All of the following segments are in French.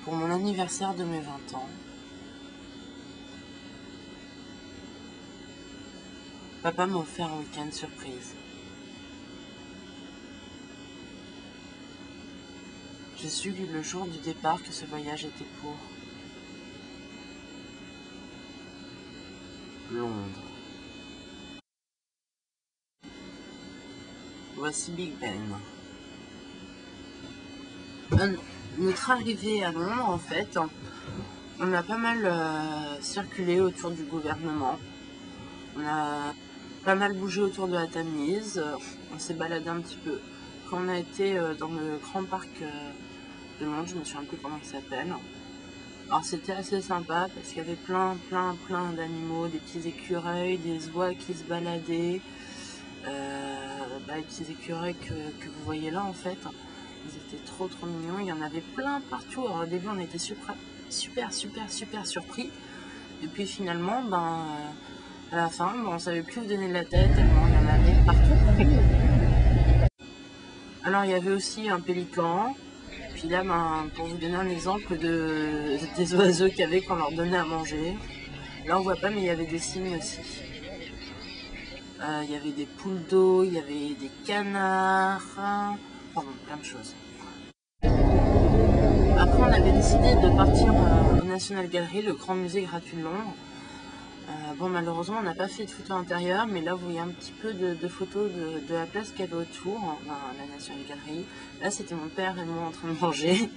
pour mon anniversaire de mes 20 ans. Papa m'a offert un week-end surprise. J'ai su le jour du départ que ce voyage était pour Londres. Voici Big Ben. Notre arrivée à Londres, en fait, on a pas mal circulé autour du gouvernement. On a pas mal bougé autour de la Tamise. On s'est baladé un petit peu. Quand on a été dans le grand parc de Londres, je me souviens plus comment il s'appelle. Alors c'était assez sympa parce qu'il y avait plein d'animaux, des petits écureuils, des oies qui se baladaient. Les petits écureuils que vous voyez là, en fait, ils étaient trop mignons. Il y en avait plein partout. Alors au début on était super surpris. Et puis finalement, à la fin, on savait plus où donner de la tête tellement il y en avait partout. Alors il y avait aussi un pélican. Puis là, pour vous donner un exemple des oiseaux qu'il y avait quand on leur donnait à manger. Là on voit pas, mais il y avait des cygnes aussi. Il y avait des poules d'eau, il y avait des canards, plein de choses. Après on avait décidé de partir au National Gallery, le grand musée gratuit de Londres. Malheureusement on n'a pas fait de photos intérieures, mais là vous voyez un petit peu de photos de la place qu'il y avait autour, la National Gallery. Là c'était mon père et moi en train de manger.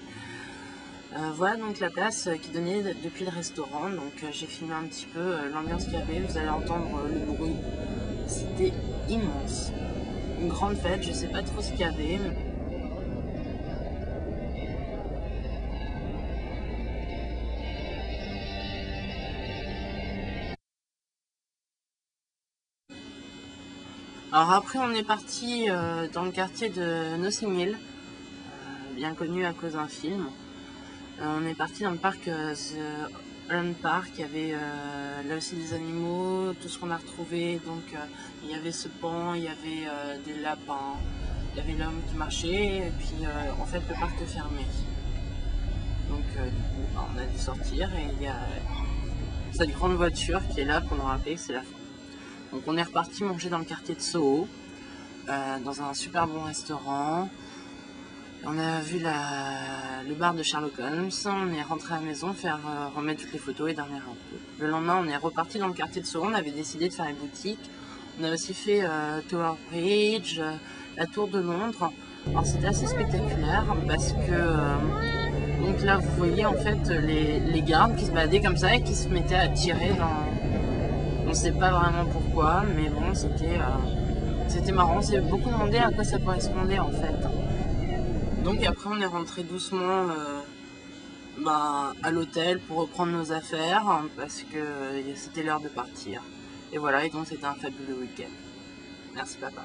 Voilà donc la place qui donnait depuis le restaurant, donc j'ai filmé un petit peu l'ambiance qu'il y avait, vous allez entendre le bruit. C'était immense, une grande fête, je sais pas trop ce qu'il y avait. Alors après on est parti dans le quartier de Notting Hill, bien connu à cause d'un film. On est parti dans le parc The Holland Park, il y avait là aussi des animaux, tout ce qu'on a retrouvé. Donc il y avait ce pan, il y avait des lapins, il y avait l'homme qui marchait, et puis en fait le parc est fermé. Donc du coup on a dû sortir et il y a cette grande voiture qui est là pour nous rappeler que c'est la fin. Donc on est reparti manger dans le quartier de Soho, dans un super bon restaurant. On a vu le bar de Sherlock Holmes, on est rentré à la maison faire remettre toutes les photos et dormir un peu. Le lendemain on est reparti dans le quartier de Soho, on avait décidé de faire les boutiques. On a aussi fait Tower Bridge, la tour de Londres. Alors c'était assez spectaculaire parce que donc là vous voyez en fait les gardes qui se baladaient comme ça et qui se mettaient à tirer dans... On ne sait pas vraiment pourquoi, mais bon c'était marrant, c'est beaucoup demandé à quoi ça correspondait en fait. Donc après on est rentré doucement à l'hôtel pour reprendre nos affaires parce que c'était l'heure de partir. Et voilà, et donc c'était un fabuleux week-end. Merci papa.